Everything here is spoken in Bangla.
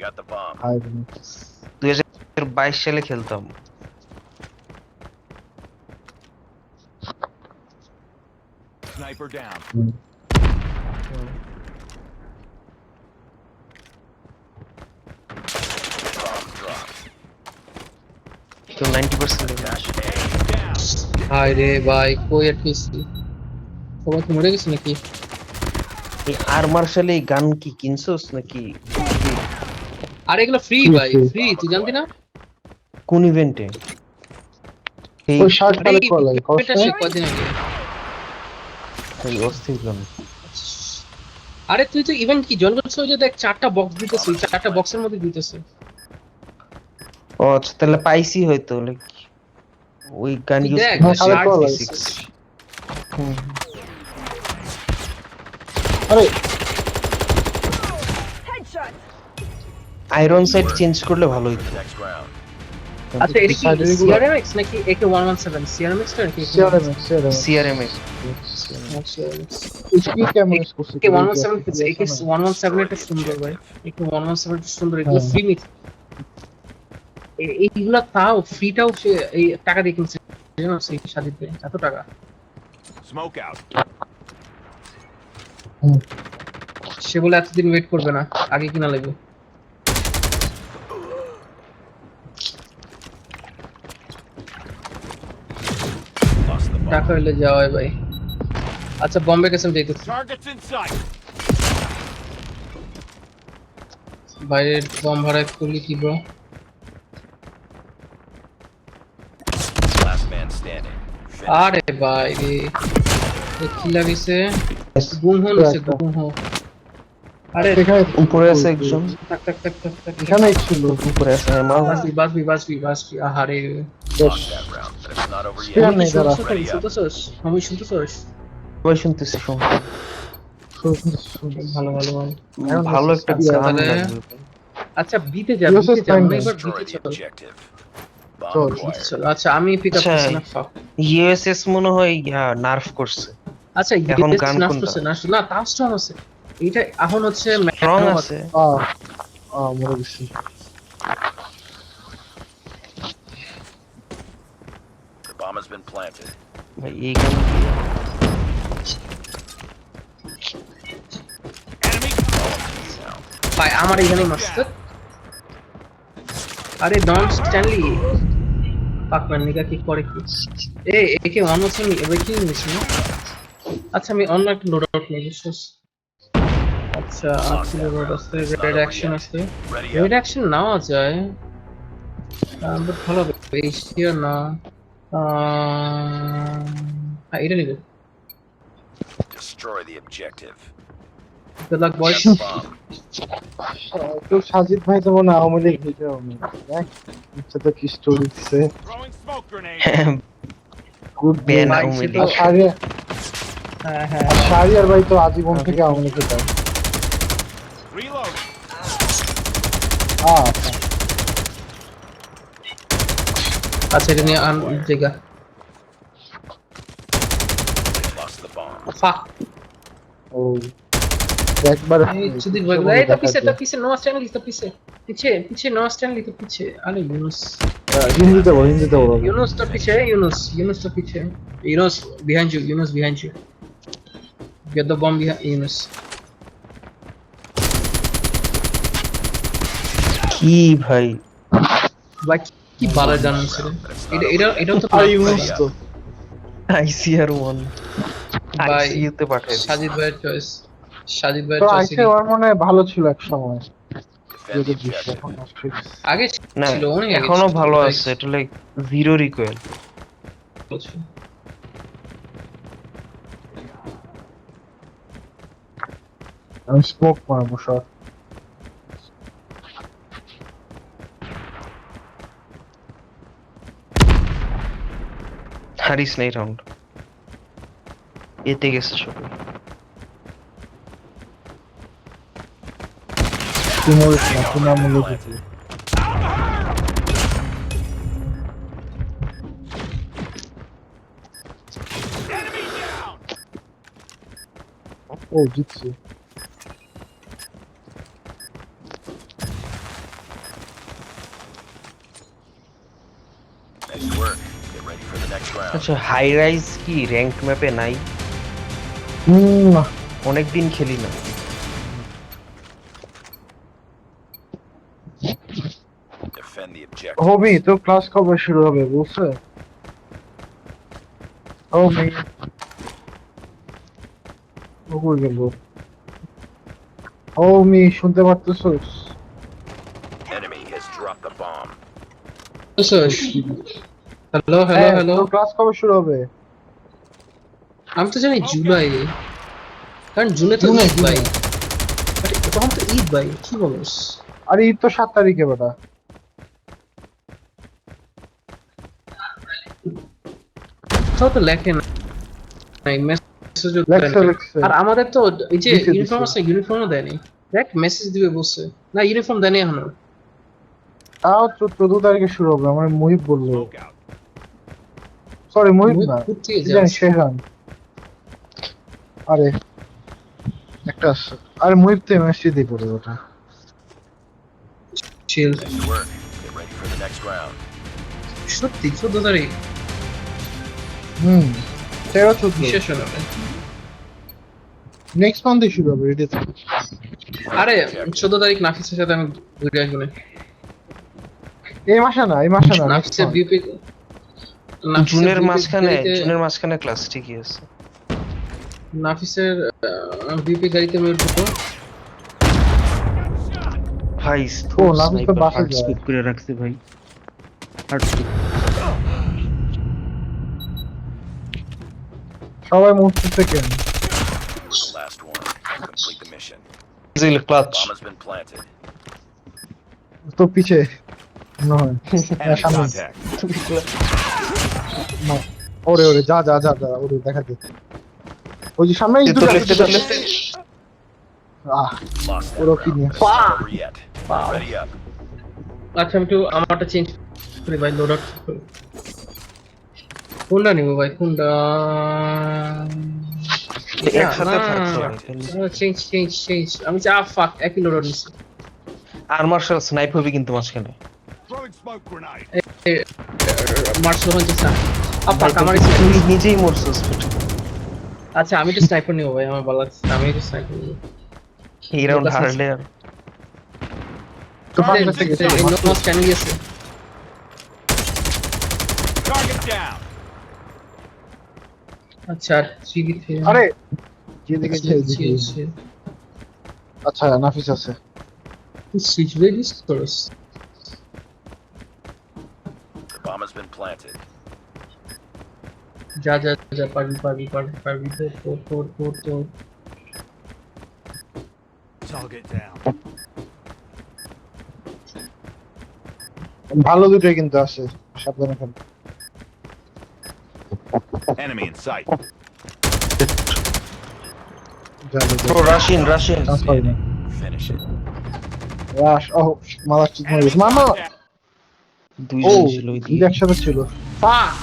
got the bomb. 2022 সালে খেলতাম। Sniper down. Bomb dropped. তো 90% Attack A down. হায় রে ভাই কই আর পিসি সবাই কি মরে গেছে নাকি? এই আর মার্শাল এই গান কি কিনছস নাকি? আর এগুলো ফ্রি ভাই, ফ্রি তুই জানতি না? কোন ইভেন্টে? এই ওই শার্ট কালেক্ট করা লাগে এটা সে কদিন আগে। এই অস্থির গান। আরে তুই তো ইভেন্ট কি জয়েন করছিস? ওই যে দেখ 4টা বক্স দিতেছে, ওই 4টা বক্সের মধ্যে দিতেছে। ও আচ্ছা তাহলে পাইছি হয়তো লাইক ওই গান তুই ইউজ দেখ শার্ট করা লাগে। আরে আয়রন সাইড চেঞ্জ করলে ভালো হইতো। Next round. আচ্ছা এটা কি সিআরএমএক্স নাকি AK117? সিআরএমএক্স নাকি সিআরএমএক্স সিআরএমএক্স এইচপি ক্যামেরা ইউজ করছি AK117 এটা সুন্দর ভাই, AK117 এটা সুন্দর, এগুলো ফ্রি মিক্স। এইগুলা তাও ফ্রিটাও সে এই টাকা দিয়ে কিনছে জানো সেই সাদিত ভাই, এত টাকা। Smoke out. সে বলে এতদিন ওয়েট করবে না, আগে কিনা লাগবে। Lost the bomb. টাকা হইলে যাওয়া হয় ভাই। আচ্ছা বম্বে গেছেন দেখতেছি, Targets in sight. বাইরের বম ভাড়া করলি কি ব্রো? Last man standing. আরে ভাই রে কি লাগিছে, গুম হচ্ছে গুম হো। আরে এখানে উপরে আছে একজন, টাক টাক টাক টাক টাক এখানে ছিল উপরে আছে মাল। বাসবি বাসবি বাসবি বাসবি। আহারে Lost that round, but it's not over Spear yet. নেই দাঁড়া। শুনতেছস? আমি শুনতেছস? সবাই শুনতেছি শুন। ভালো ভালো ভালো। ভালো একটা আচ্ছা, গান তাহলে- লাগবে। আচ্ছা বিতে যা, Yusuf বিতে যা, আমরা Fine. এবার Destroy বিতে the চল। objective. Sure. Bomb acquired. চল আচ্ছা আমি পিক আপ আচ্ছা, করছি না ফাক। ইউএসএস মনে হয় নার্ভ করছে। আচ্ছা এখন ইউএস গান নাশ কোনটা? করছে না তাও স্ট্রং আছে। এটা এখন হচ্ছে স্ট্রং ম্যাক্রো আছে। মরে গেছি। The bomb has been planted. ভাই এই গান কি? Enemy. Down. ভাই আমার এখানে মাস্টার। আরে ডন স্ট্যানলি পাকম্যান নিগা কি করে কি? একে ওয়ান হচ্ছে আমি এবার কি নিছি না? আচ্ছা আমি অন্য একটা লোড আউট নিয়ে বুঝছস? আচ্ছা আজকে লোড আছে, রেড অ্যাকশন আছে। Ready red up. অ্যাকশন নেওয়া যায়, বাট ভালো হবে এশিয়া না। হ্যাঁ এটা নিব। Destroy the objective. Good luck বয়স। Got the bomb. তো সাজিদ ভাই তো মনে হয় আওয়ামী লীগ হিসেবে তো কি স্টোরি দিচ্ছে। Throwing smoke grenade. Good Ben ভাই, আওয়ামী সে লীগ। তো- হ্যাঁ শাহরিয়ার ভাই তো আজীবন থেকে আওয়ামী লীগে যায়। Reload. আচ্ছা এটা নিয়ে জায়গা Lost the bomb. ফাক। ও একবার এই সুদীপ ভাই এই তো পিছে নো স্ট্যানলি তো পিছে নো স্ট্যানলি তো পিছে। আরে হিন্দিতে বলো ইউনুস তো পিছে, ইউনুস তো পিছে। Yunus behind you, get the bomb behind Yunus. কি ভাই ভাই কি ভালো গান ছিল এটা তো আর ইউনুস তো আইসিআর 1 ভাই আইসিইউতে পাঠাই দিছে। সাজিদ ভাইয়ের চয়েস, সাজিদ ভাইয়ের তো চয়েস। আইসে ওর মনে হয় ভালো ছিল এক সময়। Defend the objective. আগে না ছিল অনেক আগে এখনো ছিল, ভালো ভাই, আছে, এটা লাইক জিরো রিকয়েল। ভালো ছিল। আমি স্মোক মারবো সব। হারিস নাই রাউন্ড এতে গেছে সবাই। তিমুরিস না তৃণমূলে জিতে। ও জিতছে। Nice work. Get ready for the next round. আচ্ছা হাই রাইজ কি র্যাঙ্ক ম্যাপে নাই? না অনেকদিন খেলি না। Defend the objective. হবি তো ক্লাস কবে শুরু হবে বুঝছে? হবি ও কই গেল? মি শুনতে পারতেছস? Enemy has dropped the bomb. Hello হ্যাঁ, হ্যালো তোর ক্লাস কবে শুরু হবে? আমি তো জানি জুলাই, কারণ জুনে তো জুনে, ঈদ ভাই। আরে তখন তো ঈদ ভাই, কি বলস? আরে ঈদ তো 7 তারিখে বেটা। তাও তো লেখে না, মেসেজ লেখছে। আর আমাদের তো এই যে দিছে, ইউনিফর্ম দিছে। আছে, ইউনিফর্মও দেয়নি। দেখ মেসেজ দিবে বলছে, না ইউনিফর্ম দেয়নি এখনো। তাও 14 তারিখে শুরু হবে, আমার মুহিব বললো। Smoke out. সরি মুহিব না, ঘুরতে কি জানি শেহরান। আরে একটা আছে। আরে মুহিব তো এমএসসি দিয়ে পড়ে ওটা। চিল। Nice work. Get ready for the next round. সত্যি 14 তারিখ 13-14 বিশেষ হবে। নেক্সট মান্থে শুরু হবে রেডি থাক। আরে 14 তারিখ নাফিসের সাথে আমি ঘুরে আসবো না। এই মাসে না next নাফিসের month। বিপি জুনের মাঝখানে ক্লাস ঠিকই আছে। নাফিসের বিপি গাড়িতে আমি উঠবো। ভাই ও, নাফিস তো বাসে যায়। স্পিড করে রাখছে ভাই। Heart speed. সবাই মুহূর্তে কেন Last one. Complete the mission. ইজিল clutch. Bomb has been planted. তো পিছে নয় Enemy সামনে contact. না। ওরে যা ওরে দেখা দে ওই যে সামনে তো লেফটে আহ Lost that Oro round. kidney. It's not over yet. Ready up. আচ্ছা আমি একটু আমারটা চেঞ্জ করি ভাই, লোড আউট করি। কোনটা নিব ভাই, কোনটা? একসাথে থাকতো ভাই। চেঞ্জ আমি যা ফাক একই লোড আউট নিছি। আর মার্শাল স্নাইপ হবে কিন্তু মাঝখানে। Throwing smoke grenade. মার্শাল হচ্ছে না আপা ভাই, আমার তুই নিজেই মরছিস। আচ্ছা আমি তো স্নাইপার নিব ভাই, আমার ভালো লাগছে, আমি তো স্নাইপার নিব। এই রাউন্ড হারলে আর তো পাঁচ কাছে গেছে এই নোট কেন গেছে? Target down. আচ্ছা 3v3 আরে যে দিকে যাই আচ্ছা নাফিস আছে সুইচ রেডিস করস। The bomb has been planted. যা পারবি তো Target down. ভালো দুটোই কিন্তু আছে সাবধানে খেল Enemy in sight. Bro Russian chance পাই না Finish it. রাশ ও মারা চিত মামা ও দুইজন ছিল ওই দুটো একসাথে ছিল ফাক